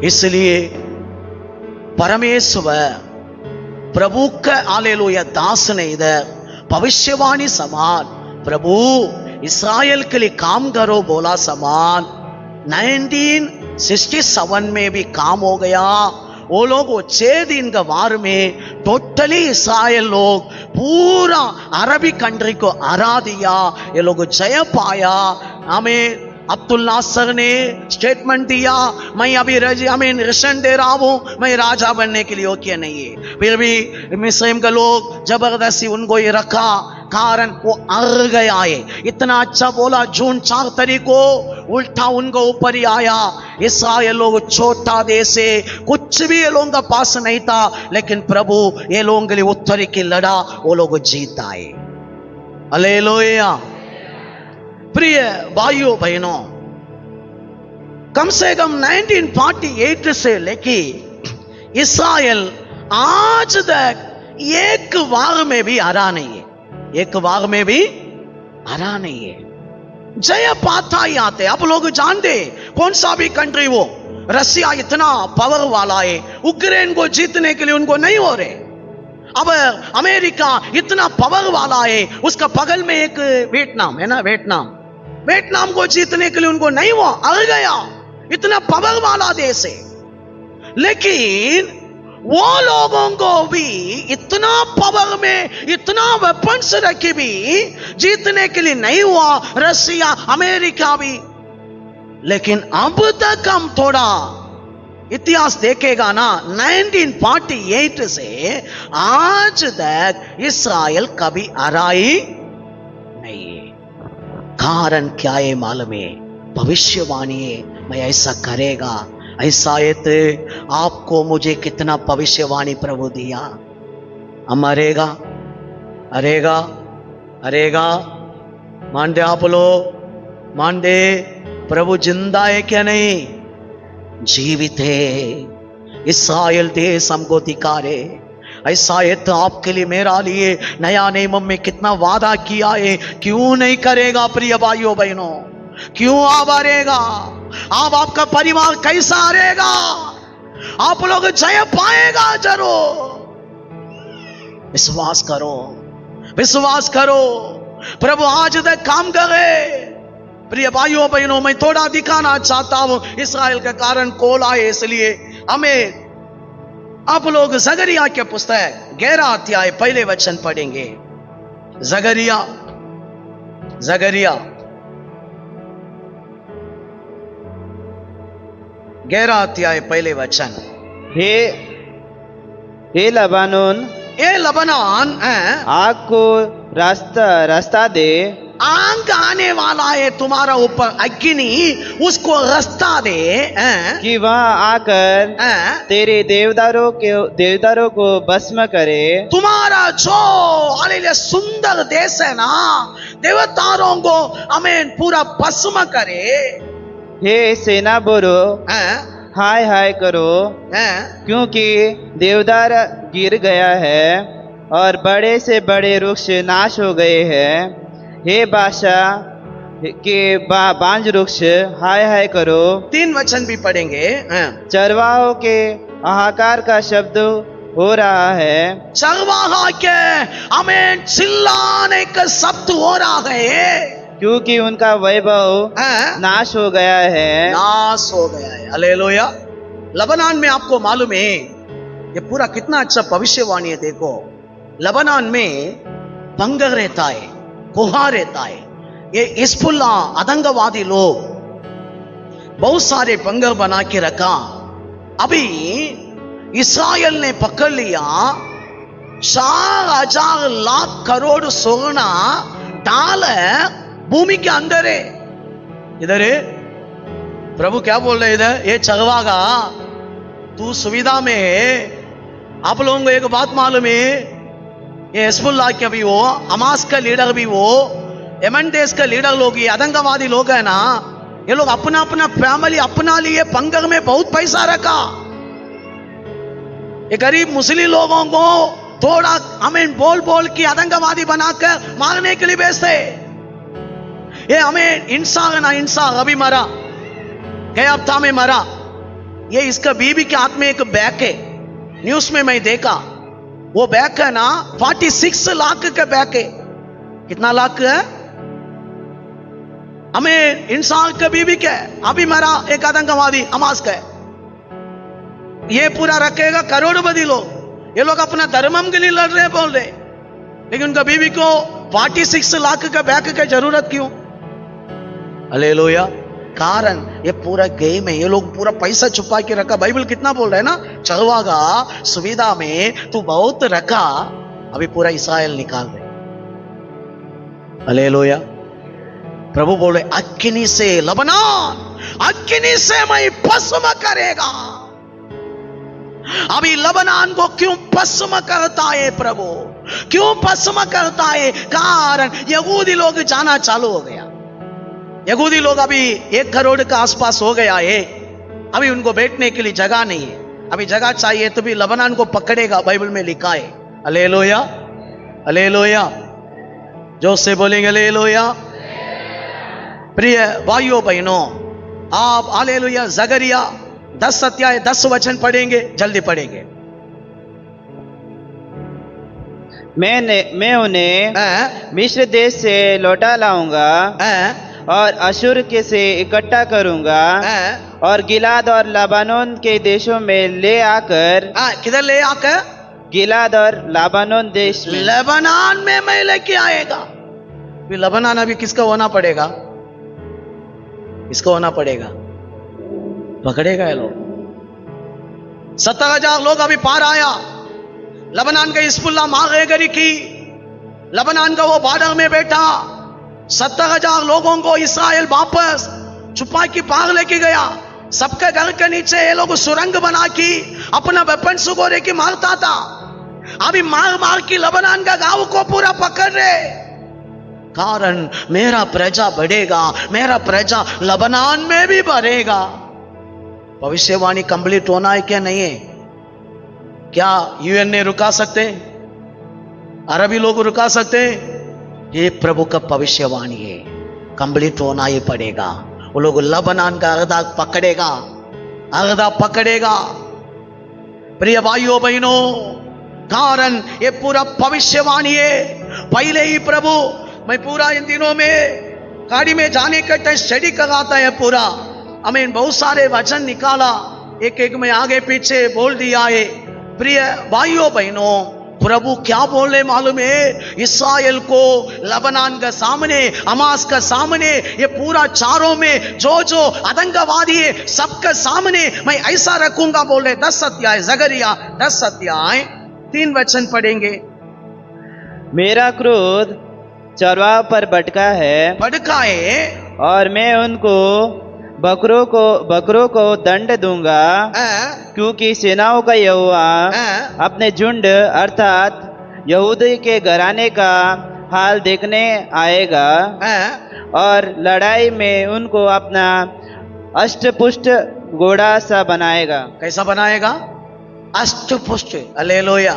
इसलिए परमेश्वर प्रभु का हालेलुया दास ने इधर भविष्यवाणी समान, प्रभु इस्राएल के लिए काम करो बोला समान 1967 में भी काम हो गया। वो लोग 6 दिन के वार में टोटली इस्राएल लोग पूरा अरबी कंट्री को हरा दिया, ये लोग जय पाया। हमें अब्दुल नासर ने स्टेटमेंट दिया, मैं अभी रिशन दे रहा हूं, मैं राजा बनने के लिए योग्य नहीं है। फिर भी मिस्र के लोग जबरदस्ती उनको ये रखा, कारण वो अर गया है। इतना अच्छा बोला, जून 4 तारीख को उल्टा उनको ऊपर ही आया। इस्राएल लोग छोटा देश है, कुछ भी ये लोगों का पास नहीं था, लेकिन प्रभु ये लोगों के लिए उत्तर की लड़ा, वो लोग जीत आए। हालेलुया। प्रिय भाइयों बहनों, कम से कम 1948 से लेके इस्राएल आज तक एक वार में भी हरा नहीं है, एक वार में भी हरा नहीं है। जय पाता ही आते। आप लोग जानते कौन सा भी कंट्री वो, रशिया इतना पावर वाला है, यूक्रेन को जीतने के लिए उनको नहीं हो रहे। अब अमेरिका इतना पावर वाला है, उसका बगल में एक वियतनाम है ना, वियतनाम को जीतने के लिए उनको नहीं हुआ, हार गया। इतना पावर वाला देश है, लेकिन वो लोगों को भी इतना पावर में इतना वेपन्स रखे भी जीतने के लिए नहीं हुआ, रशिया अमेरिका भी। लेकिन अब तक हम थोड़ा इतिहास देखेगा ना, 1948 से आज तक इस्राएल कभी हरा ही नहीं है। कारण क्या है मालूम है? भविष्यवाणी है, मैं ऐसा करेगा, ऐसा आपको मुझे कितना भविष्यवाणी प्रभु दिया। हम हरेगा हरेगा हरेगा, मानते आप लोग? मानते प्रभु जिंदा है क्या? नहीं, जीवित है। इस्राएल देश हमको दिखारे, ऐसा है तो आपके लिए मेरा लिए नया नियम में कितना वादा किया है, क्यों नहीं करेगा? प्रिय भाइयों बहनों, क्यों आप हारेगा? आप आपका परिवार कैसा हारेगा? आप लोग जय पाएगा जरूर। विश्वास करो, विश्वास करो, प्रभु आज तक काम करे। प्रिय भाइयों बहनों, मैं थोड़ा दिखाना चाहता हूं इस्राएल के कारण कौन आए, इसलिए हमें आप लोग जकरिया के पुस्तक 11 अध्याय पहले वचन पढ़ेंगे। जकरिया 11 अध्याय पहले वचन। हे लबानोन, ए लबनान, आग को रास्ता दे। आग आने वाला है तुम्हारा ऊपर, अग्नि उसको रास्ता दे, कि वह आकर तेरे देवदारों को भस्म करे। तुम्हारा जो हालेलुया सुंदर देश है ना, देवदारों को हमें पूरा भस्म करे। हे सेना बोलो, हाय हाय करो, क्योंकि देवदार गिर गया है और बड़े से बड़े वृक्ष नाश हो गए हैं। हे बादशाह के बांज वृक्ष, हाय हाय करो। 3 वचन भी पढ़ेंगे। चरवाहों के हाहाकार का शब्द हो रहा है। चरवाहा के हमें चिल्लाने का शब्द हो रहा है, क्योंकि उनका वैभव नाश हो गया है, नाश हो गया है। हालेलुया। लबनान में आपको मालूम है ये पूरा कितना अच्छा भविष्यवाणी है। देखो, लबनान में बंगर रहता है, कोहा रहता है। ये हिजबुल्ला आतंकवादी लोग बहुत सारे बंगर बना के रखा। अभी इस्राएल ने पकड़ लिया 4,000 लाख करोड़ सोना डाल भूमि के अंदर है। इधर है प्रभु क्या बोल रहे इधर, ये चरवाहा तू सुविधा में है। आप लोगों को एक बात मालूम है, ये हिजबुल्लाह के भी वो, हमास का लीडर भी वो, यमन देश का लीडर लोग, ये आतंकवादी लोग है ना, ये लोग अपना अपना फैमिली अपना लिए पंगल में बहुत पैसा रखा। ये गरीब मुस्लिम लोगों को थोड़ा हमें बोल बोल के आतंकवादी बनाकर मारने के लिए भेजते। ये हमें इंसान ना इंसान अभी मरा, गए हफ्ता में मरा। ये इसका बीबी के हाथ में एक बैग है, न्यूज में मैं देखा। वो बैग है ना 46 लाख का बैग है। कितना लाख है? हमें इंसान का बीबी क्या है, अभी मरा एक आतंकवादी हमास का है। ये पूरा रखेगा करोड़पति लोग। ये लोग अपना धर्मम के लिए लड़ रहे बोल रहे, लेकिन उनका बीबी को 46 लाख का बैग की जरूरत क्यों? हालेलुया। कारण ये पूरा गेम है, ये लोग पूरा पैसा छुपा के रखा। बाइबल कितना बोल रहा है ना, चलवागा सुविधा में तू बहुत रखा, अभी पूरा इस्राएल निकाल दे। हालेलुया। प्रभु बोल रहे अग्नि से लबनान, अग्नि से मैं भस्म करेगा। अभी लबनान को क्यों भस्म करता है प्रभु? क्यों भस्म करता है? कारण यहूदी लोग जाना चालू हो गया। यहूदी लोग अभी 1 करोड़ के आसपास हो गया है। अभी उनको बैठने के लिए जगह नहीं है। अभी जगह चाहिए तो भी लबनान को पकड़ेगा, बाइबल में लिखा है। Hallelujah, hallelujah. जो से बोलेंगे हालेलुया। प्रिय भाइयों बहनों, आप हालेलुया जकरिया 10 अध्याय 10 वचन पढ़ेंगे, जल्दी पढ़ेंगे। मैं उन्हें मिस्र देश से लौटा लाऊंगा और अशुर के से इकट्ठा करूंगा और गिलाद और लबानोन के देशों में ले आकर, किधर ले आकर? गिलाद और लबानोन देश में, लेबनान में मैं लेके आएगा। लेबनान अभी किसका होना पड़ेगा? इसको होना पड़ेगा, पकड़ेगा ये लोग। 70,000 लोग अभी पार आया। लबनान का हिजबुल्लाह मारेगरी की, लबनान का वो बॉर्डर में बैठा। 70,000 लोगों को इस्राएल वापस छुपा के पार लेके गया। सबके घर के नीचे ये लोग सुरंग बना के अपना वेपन सुगोरे के मारता था। अभी मार मार के लबनान का गांव को पूरा पकड़ रहे। कारण मेरा प्रजा बढ़ेगा, मेरा प्रजा लबनान में भी बढ़ेगा। भविष्यवाणी कंप्लीट होना है क्या? नहीं है। क्या यूएन ने रुका सकते? अरबी लोग रुका सकते? ये प्रभु का भविष्यवाणी है, कंप्लीट होना ही पड़ेगा। वो लोग लबनान का अर्धा पकड़ेगा, अर्धा पकड़ेगा। प्रिय भाइयों बहनों, कारण ये पूरा भविष्यवाणी है। पहले ही प्रभु, मैं पूरा इन दिनों में गाड़ी में जाने का टाइम स्टडी कराता है पूरा। हमें बहुत सारे वचन निकाला, एक एक में आगे पीछे बोल दिया है। प्रिय भाइयों बहनों, प्रभु क्या बोले मालूम है? इस्राएल को लबनान का सामने, हमास का सामने, ये पूरा चारों में जो जो आतंकवादी है सबके सामने मैं ऐसा रखूंगा बोल रहे। 10 अध्याय जकरिया 10 अध्याय 3 वचन पढ़ेंगे। मेरा क्रोध चरवाह पर भटका है और मैं उनको बकरों को दंड दूंगा, क्योंकि सेनाओं का यहोवा अपने झुंड अर्थात यहूदी के घराने का हाल देखने आएगा और लड़ाई में उनको अपना अष्टपुष्ट घोड़ा सा बनाएगा। कैसा बनाएगा? अष्टपुष्ट। हालेलुया।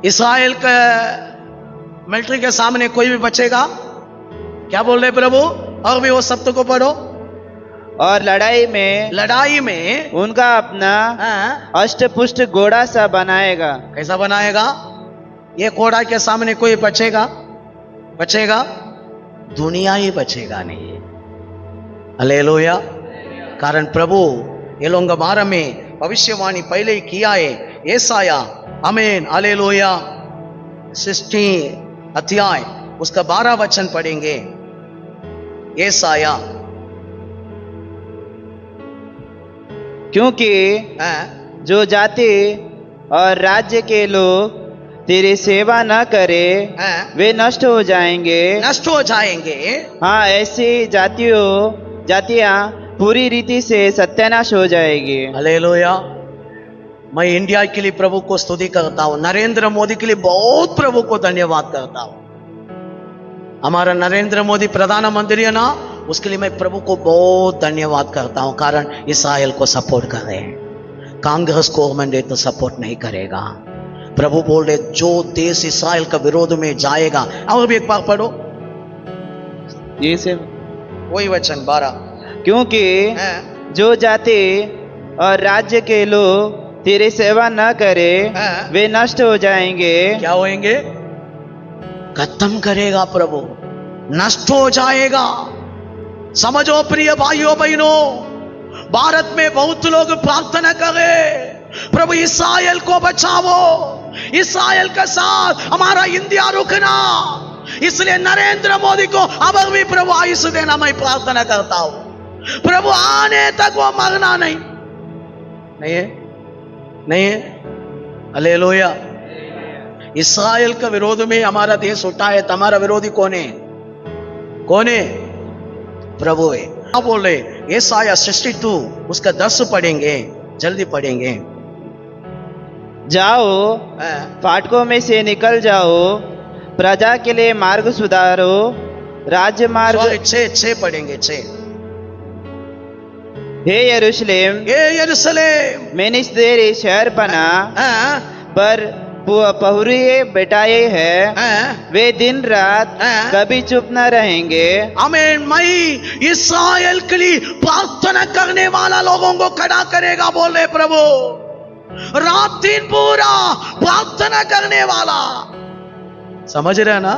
इस्राएल का मिलिट्री के सामने कोई भी बचेगा? क्या बोल रहे प्रभु? और भी वो शब्द को पढ़ो। और लड़ाई में उनका अपना अष्टपुष्ट घोड़ा सा बनाएगा। कैसा बनाएगा? ये घोड़ा के सामने कोई बचेगा? दुनिया ही बचेगा नहीं। हालेलुया। कारण प्रभु ये लोग बारे में भविष्यवाणी पहले ही किया है। येसाया, आमीन, हालेलुया, 16 अध्याय उसका 12 वचन पढ़ेंगे। येसाया, क्योंकि जो जाति और राज्य के लोग तेरी सेवा न करे वे नष्ट हो जाएंगे। हाँ, ऐसी जातियां पूरी रीति से सत्यानाश हो जाएगी। हालेलुया। मैं इंडिया के लिए प्रभु को स्तुति करता हूं, नरेंद्र मोदी के लिए बहुत प्रभु को धन्यवाद करता हूं। हमारा नरेंद्र मोदी प्रधानमंत्री है ना, उसके लिए मैं प्रभु को बहुत धन्यवाद करता हूं, कारण इसराइल को सपोर्ट कर रहे हैं। कांग्रेस गवर्नमेंट तो सपोर्ट नहीं करेगा। प्रभु बोल रहे जो देश इसराइल का विरोध में जाएगा, और भी एक बार पढ़ो ये से वही वचन 12। क्योंकि हैं? जो जाति और राज्य के लोग तेरी सेवा न करे हाँ। वे नष्ट हो जाएंगे। क्या होएंगे? खत्म करेगा प्रभु, नष्ट हो जाएगा। समझो प्रिय भाइयों बहनों, भारत में बहुत लोग प्रार्थना करे प्रभु इसराइल को बचाओ, इसराइल के साथ हमारा इंडिया रुकना। इसलिए नरेंद्र मोदी को अब भी प्रभु आयुष देना मैं प्रार्थना करता हूं। प्रभु आने तक वो मरना नहीं है, नहीं है। हालेलुया। इसराइल का विरोध में हमारा देश उठा है, तो हमारा विरोधी कौन है? कौन है? प्रभु है। क्या बोल रहे? यशायाह 62 उसका 10 पढ़ेंगे, जल्दी पढ़ेंगे। जाओ फाटकों में से निकल जाओ, प्रजा के लिए मार्ग सुधारो, राज्य मार्ग। 6 पढ़ेंगे 6। हे यरूशलेम, ये यरूशलेम मैंने इस तेरे शहर पना पर पहुरिये बैठाए हैं, वे दिन रात कभी चुप न रहेंगे। आमीन। मैं इस्राएल के लिए प्रार्थना करने वाला लोगों को खड़ा करेगा बोल रहे प्रभु। रात दिन पूरा प्रार्थना करने वाला, समझ रहे ना?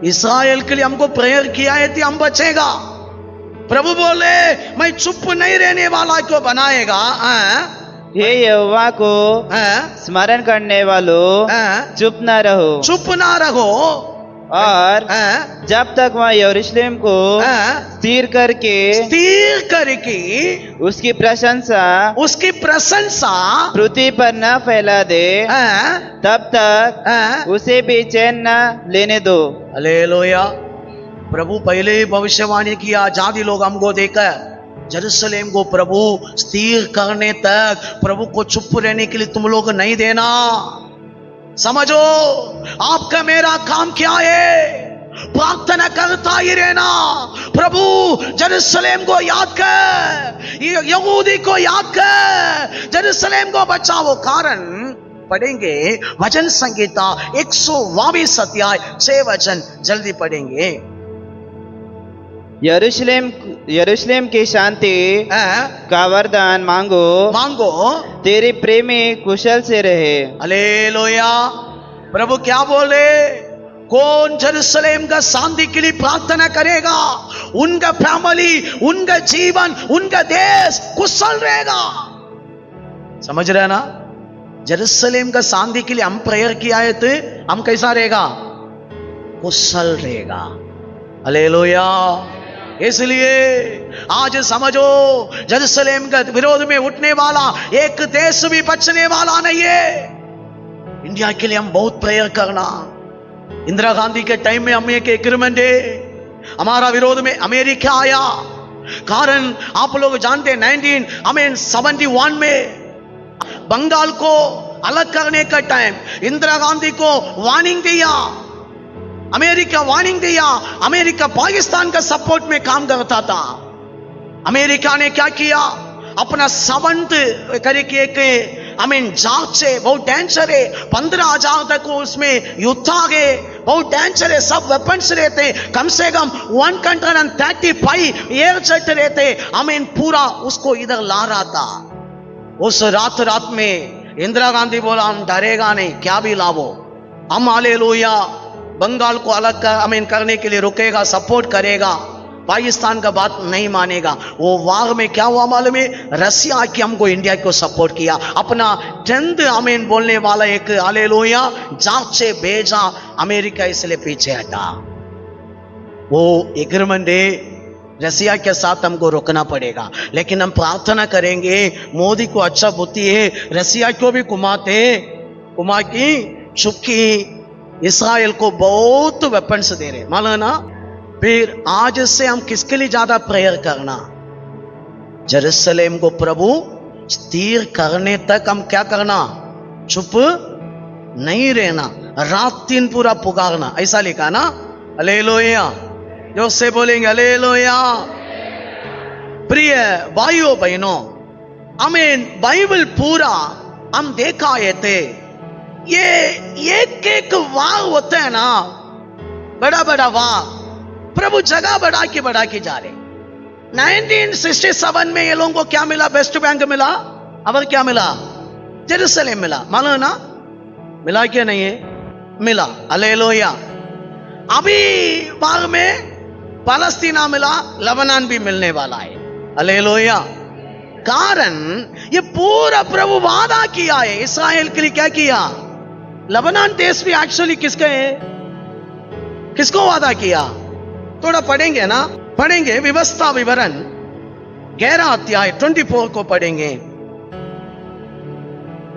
इस्राएल के लिए हमको प्रेयर किया है कि हम बचेगा। प्रभु बोले मैं चुप नहीं रहने वाला को बनाएगा। हे यहोवा को स्मरण करने वालों, चुप ना रहो, चुप ना रहो। और जब तक वह यरूशलेम को स्थिर करके उसकी प्रशंसा पृथ्वी पर न फैला दे, तब तक उसे भी चैन न लेने दो। हालेलुया। प्रभु पहले ही भविष्यवाणी किया, जाति लोग हमको देखकर यरूशलेम को प्रभु स्थिर करने तक प्रभु को चुप रहने के लिए तुम लोग नहीं देना। समझो आपका मेरा काम क्या है? प्रार्थना करता ही रहना। प्रभु यरूशलेम को याद कर, यहूदी को याद कर, यरूशलेम को बचाओ। कारण पढ़ेंगे वचन संहिता 122 अध्याय 6 वचन, जल्दी पढ़ेंगे। यरूशलेम की शांति का वरदान मांगो, तेरे प्रेमी कुशल से रहे। हालेलुया। प्रभु क्या बोले? कौन यरूशलेम का शांति के लिए प्रार्थना करेगा? उनका फैमिली, उनका जीवन, उनका देश कुशल रहेगा। समझ रहे ना? यरूशलेम का शांति के लिए हम प्रेयर किया है तो हम कैसा रहेगा? कुशल रहेगा। हालेलुया। इसलिए आज समझो यरूशलेम का विरोध में उठने वाला एक देश भी बचने वाला नहीं है। इंडिया के लिए हम बहुत प्रेयर करना। इंदिरा गांधी के टाइम में हम एक एग्रीमेंट है, हमारा विरोध में अमेरिका आया। कारण आप लोग जानते 1971 में बंगाल को अलग करने का टाइम इंदिरा गांधी को वार्निंग दिया, अमेरिका वार्निंग दिया। अमेरिका पाकिस्तान का सपोर्ट में काम करता था। अमेरिका ने क्या किया? अपना 7th करके एक जाग से बहुत डेंजर है, 15,000 तक उसमें युद्ध आ गए, बहुत डेंजर है। सब वेपन्स रहते, कम से कम 135 एयर जेट रहते। पूरा उसको इधर ला रहा था। उस रात में इंदिरा गांधी बोला हम डरेगा नहीं, क्या भी लावो, हम हालेलुया बंगाल को अलग करने के लिए रुकेगा, सपोर्ट करेगा, पाकिस्तान का बात नहीं मानेगा। वो वार में क्या हुआ मालूम है? रसिया की हमको इंडिया को सपोर्ट किया। अपना 10th बोलने वाला एक हालेलुया जांच से भेजा, अमेरिका इसलिए पीछे हटा। वो एग्रीमेंट है, रसिया के साथ हमको रोकना पड़ेगा। लेकिन हम प्रार्थना करेंगे मोदी को अच्छा बुद्धि है, रसिया को भी कुमा की चुपकी इसराइल को बहुत वेपन्स दे रहे, मालूम ना? फिर आज से हम किसके लिए ज्यादा प्रेयर करना? यरूशलेम को प्रभु स्थिर करने तक हम क्या करना, चुप नहीं रहना, रात दिन पूरा पुकारना, ऐसा लिखा ना। हालेलुया, जो से बोलेंगे हालेलुया। प्रिय भाइयों बहनों, हमें बाइबल पूरा हम देखा ये थे, ये एक एक वार होता है ना, बड़ा बड़ा वार, प्रभु जगह बढ़ा के जा रहे। 1967 में ये लोगों को क्या मिला, वेस्ट बैंक मिला, और क्या मिला, जेरूसलेम मिला, मालूम है ना, मिला क्या नहीं है, मिला। हालेलुया। अभी बाद में पालस्तीना मिला, लेबनान भी मिलने वाला है। हालेलुया। कारण ये पूरा प्रभु वादा किया है इस्राएल के लिए। क्या किया, लेबनान देश भी एक्चुअली किसका है, किसको वादा किया, थोड़ा पढ़ेंगे ना, पढ़ेंगे व्यवस्था विवरण 11 अध्याय 24 को पढ़ेंगे,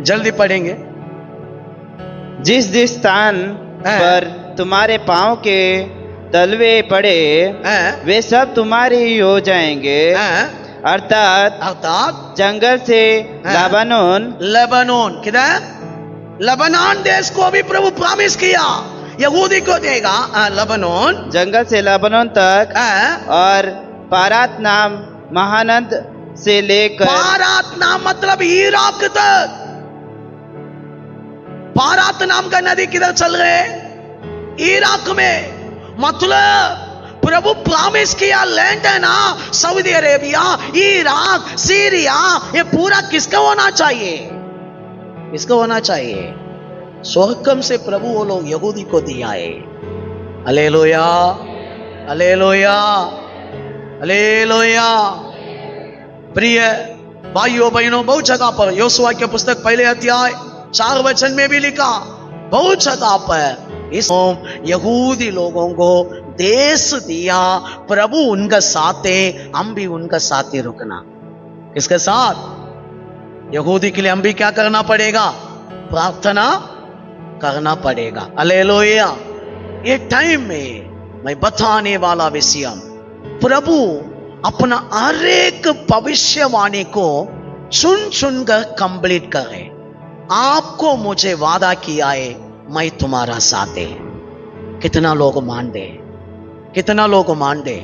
जल्दी पढ़ेंगे। जिस जिस स्थान पर तुम्हारे पांव के तलवे पड़े वे सब तुम्हारे ही हो जाएंगे, अर्थात जंगल से लेबनोन किधर, लेबनान देश को भी प्रभु प्रॉमिस किया यहूदी को देगा, लेबनोन, जंगल से लेबनोन तक, और पारात नाम महानद से लेकर, पारात नाम मतलब इराक तक। पारात नाम का नदी किधर चल रहे, इराक में। मतलब प्रभु प्रॉमिस किया लैंड है ना, सऊदी अरेबिया, इराक, सीरिया, ये पूरा किसका होना चाहिए, किसका होना चाहिए, स्वर्गम से प्रभु वो लोग यहूदी को दिया है। Hallelujah, hallelujah, hallelujah. प्रिय भाइयों बहनों, बहुत जगह पर योशुआ के पुस्तक पहले अध्याय 4 वचन में भी लिखा, बहुत जगह पर इस यहूदी लोगों को देश दिया, प्रभु उनका साथ है, हम भी उनका साथ ही रुकना। किसके साथ, यहूदी के लिए हम भी क्या करना पड़ेगा, प्रार्थना करना पड़ेगा। हालेलुया। ये टाइम में मैं बताने वाला विषय, प्रभु अपना हर एक भविष्यवाणी को चुन चुन कर कंप्लीट करे। आपको मुझे वादा किया है मैं तुम्हारा साथ है। कितना लोग मान दे, कितना लोग मान दे।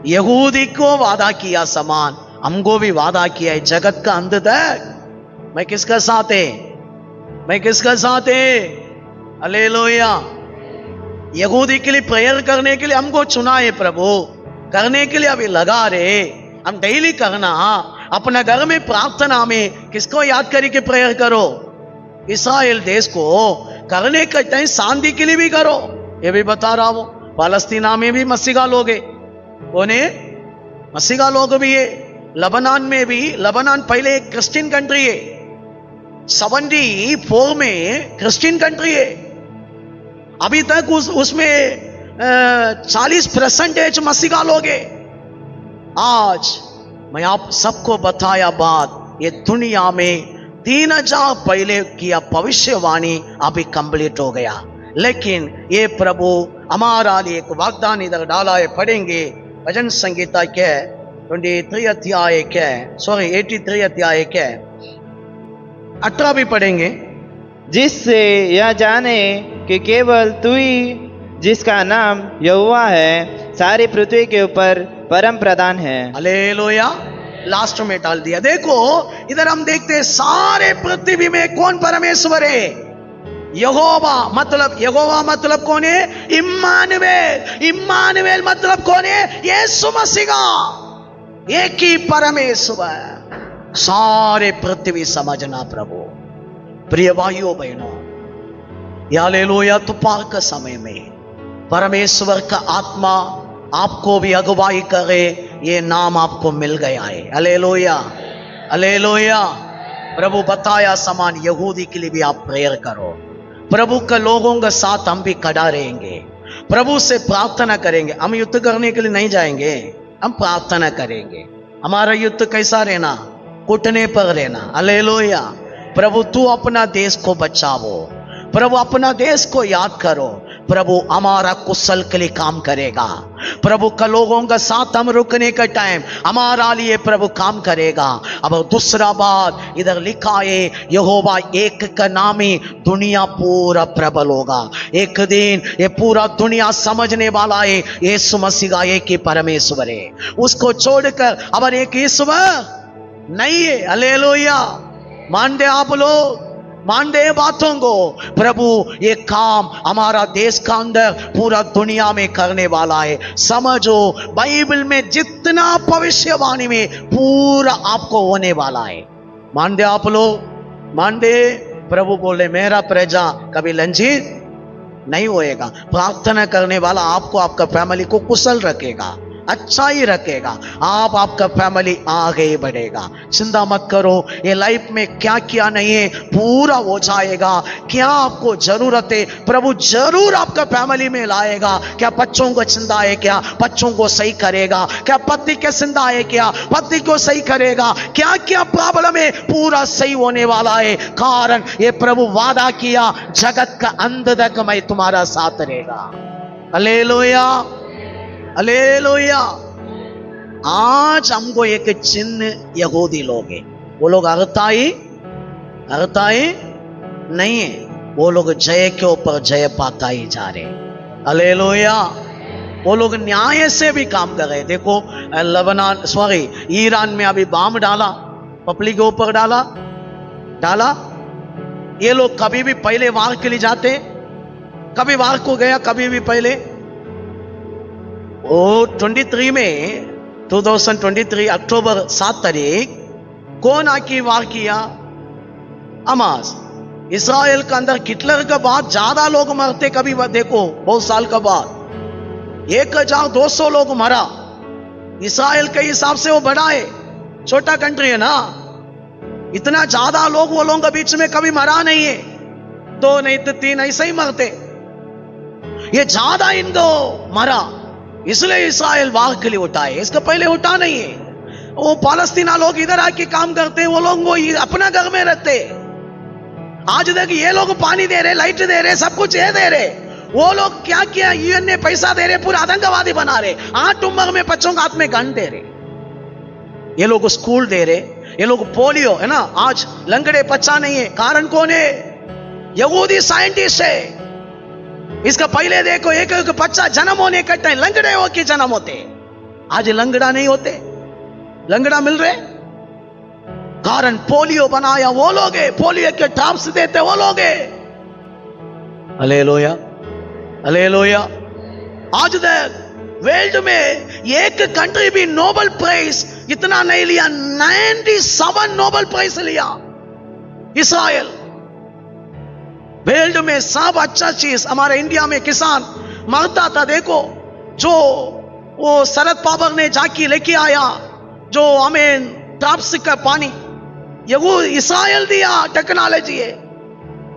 यहूदी को वादा किया समान हमको भी वादा किया है, जगत का अंत तक मैं किसका साथ है, मैं किसका साथ है। हालेलुया। यहूदी के लिए प्रेयर करने के लिए हमको चुना है प्रभु, करने के लिए अभी लगा रहे, हम डेली करना। अपना घर में प्रार्थना में किसको याद करके प्रेयर करो, इस्राएल देश को करने के टाइम शांति के लिए भी करो। ये भी बता रहा हूं, पालस्तीना में भी मसीहा लोग है, कौन है, मसीहा लोग भी है। लेबनान में भी, लेबनान पहले एक क्रिश्चियन कंट्री है, 74 में क्रिश्चियन कंट्री है। अभी तक उसमें 40% मसीहा लोग है। आज मैं आप सबको बताया बात, ये दुनिया में 3000 पहले किया भविष्यवाणी अभी कंप्लीट हो गया, लेकिन ये प्रभु हमारा लिए एक वाग्दान इधर डाला है। पढ़ेंगे भजन संगीता के 83 अध्याय के 83 अध्याय के 18 भी पढ़ेंगे। जिससे यह जाने कि केवल तू ही जिसका नाम यहोवा है सारी पृथ्वी के ऊपर परम प्रधान है। हालेलुया। लास्ट में डाल दिया। देखो इधर हम देखते हैं सारे पृथ्वी में कौन परमेश्वर है, यहोवा। यहोवा मतलब कौन है, इम्मानुएल। इम्मानुएल मतलब कौन है, यीशु मसीह। एक ही परमेश्वर, सारे पृथ्वी समझना प्रभु। प्रिय भाइयों बहनों, हालेलुया। दोपहर का समय में परमेश्वर का आत्मा आपको भी अगुवाई करे, ये नाम आपको मिल गया है। Hallelujah, hallelujah. प्रभु बताया समान यहूदी के लिए भी आप प्रेयर करो। प्रभु के लोगों के साथ हम भी खड़ा रहेंगे, प्रभु से प्रार्थना करेंगे। हम युद्ध करने के लिए नहीं जाएंगे, हम प्रार्थना करेंगे। हमारा युद्ध कैसा रहना, घुटने पर रहना। हालेलुया। प्रभु तू अपना देश को बचाओ, प्रभु अपना देश को याद करो। प्रभु हमारा कुशल के लिए काम करेगा। प्रभु का लोगों का साथ हम रुकने का टाइम हमारा लिए प्रभु काम करेगा। अब दूसरा बात इधर लिखा है, यहोवा एक का नाम ही दुनिया पूरा प्रबल होगा। एक दिन ये पूरा दुनिया समझने वाला है यीशु मसीह एक ही परमेश्वर है, उसको छोड़कर अब एक ईश्वर नहीं है। हालेलुया। मान दे आप लोग, मान दे बातों को। प्रभु ये काम हमारा देश का अंदर पूरा दुनिया में करने वाला है। समझो बाइबल में जितना भविष्यवाणी में पूरा आपको होने वाला है। मान दे आप लोग, मान दे। प्रभु बोले मेरा प्रजा कभी लंचित नहीं होएगा। प्रार्थना करने वाला आपको आपका फैमिली को कुशल रखेगा, अच्छा ही रखेगा। आप आपका फैमिली आगे बढ़ेगा। चिंता मत करो, ये लाइफ में क्या क्या नहीं है पूरा हो जाएगा। क्या आपको जरूरत है प्रभु जरूर आपका फैमिली में लाएगा। क्या बच्चों को चिंता है, क्या बच्चों को सही करेगा। क्या पति के चिंता है, क्या पति को सही करेगा। क्या क्या प्रॉब्लम है पूरा सही होने वाला है। कारण ये प्रभु वादा किया जगत का अंत तक मैं तुम्हारा साथ रहेगा। Hallelujah, hallelujah. आज हमको एक चिन्ह यहूदी लोग हैं, वो लोग अगताई नहीं है, वो लोग जय के ऊपर जय पाता ही जा रहे। हालेलुया। वो लोग न्याय से भी काम कर रहे। देखो ईरान में अभी बम डाला, पब्लिक के ऊपर डाला। ये लोग कभी भी पहले वार के लिए जाते, कभी वार को गया, कभी भी पहले। वो 2023 अक्टूबर 7 तारीख कौन आके वार किया? हमास। इसराइल के अंदर हिटलर के बाद ज्यादा लोग मरते कभी देखो, बहुत साल के बाद 1200 लोग मरा। इसराइल के हिसाब से वो बड़ा है, छोटा कंट्री है ना, इतना ज्यादा लोग वो लोगों के बीच में कभी मरा नहीं है। 2 नहीं तो 3 ऐसे ही मरते, ये ज्यादा इनको मरा, इसलिए इसराइल वार के लिए उठा है। इसके पहले उठा नहीं है। वो पालस्तीना लोग इधर आके काम करते हैं, वो लोग वो अपना घर में रहते। आज तक ये लोग पानी दे रहे, लाइट दे रहे, सब कुछ ये दे रहे। वो लोग क्या किया, यूएन ने पैसा दे रहे, पूरा आतंकवादी बना रहे। 8 उम्र में बच्चों के हाथ में गन दे रहे। ये लोग स्कूल दे रहे, ये लोग पोलियो है ना, आज लंगड़े बच्चा नहीं है। कारण कौन है? यहूदी साइंटिस्ट है। इसका पहले देखो एक बच्चा जन्म होने का टाइम लंगड़े हो के जन्म होते, आज लंगड़ा नहीं होते, लंगड़ा मिल रहे। कारण पोलियो बनाया वो लोग है, पोलियो के ड्रॉप्स देते वो लोग है। Hallelujah, hallelujah. आज तक वर्ल्ड में एक कंट्री भी नोबेल प्राइज इतना नहीं लिया, 97 नोबेल प्राइज लिया इसराइल। वर्ल्ड में सब अच्छा चीज हमारे इंडिया में किसान मरता था। देखो जो वो शरद पवार ने जाके लेके आया, जो हमें ड्रॉप्स का पानी, ये वो इसराइल दिया टेक्नोलॉजी है।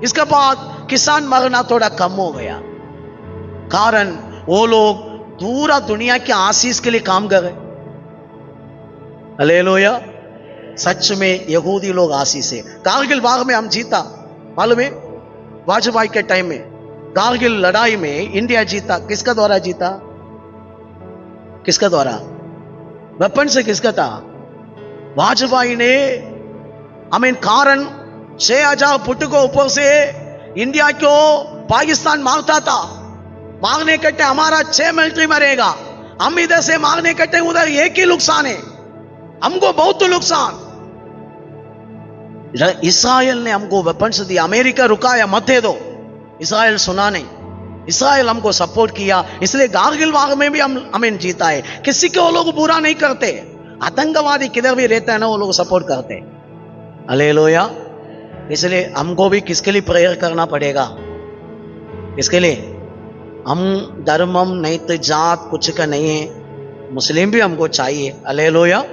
इसके बाद किसान मरना थोड़ा कम हो गया। कारण वो लोग पूरा दुनिया के आशीष के लिए काम कर रहे। हालेलुया। सच में यहूदी लोग आशीष है। कारगिल वार में हम जीता, मालूम है? वाजपेयी के टाइम में कारगिल लड़ाई में इंडिया जीता। किसका द्वारा जीता? किसका द्वारा? वेपन से किसका था? वाजपेयी ने। कारण 6000 फुट को ऊपर से इंडिया को पाकिस्तान मारता था। मारने के टाइम हमारा 6 मिलिट्री मरेगा, हम इधर से मारने के टाइम उधर एक ही नुकसान है, हमको बहुत नुकसान। इसराइल ने हमको वेपन्स दिया, अमेरिका रुकाया मत दे दो, इसराइल सुना नहीं। इसराइल हमको सपोर्ट किया, इसलिए कारगिल वार में भी हमें जीता है। किसी को वो लोग बुरा नहीं करते। आतंकवादी किधर भी रहता है ना, वो लोग सपोर्ट करते। हालेलुया। इसलिए हमको भी किसके लिए प्रेयर करना पड़ेगा? किसके लिए? हम धर्मम नहीं तो जात कुछ का नहीं है। मुस्लिम भी हमको चाहिए, हालेलुया,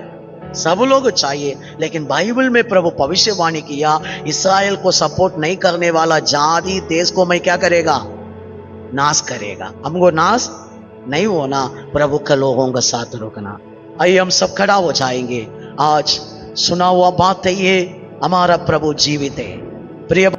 सब लोग चाहिए। लेकिन बाइबल में प्रभु भविष्यवाणी किया, इस्राएल को सपोर्ट नहीं करने वाला जाति देश को मैं क्या करेगा? नाश करेगा। हमको नाश नहीं होना, प्रभु के लोगों का साथ रुकना। आइए हम सब खड़ा हो जाएंगे। आज सुना हुआ बात है, ये हमारा प्रभु जीवित है। प्रिय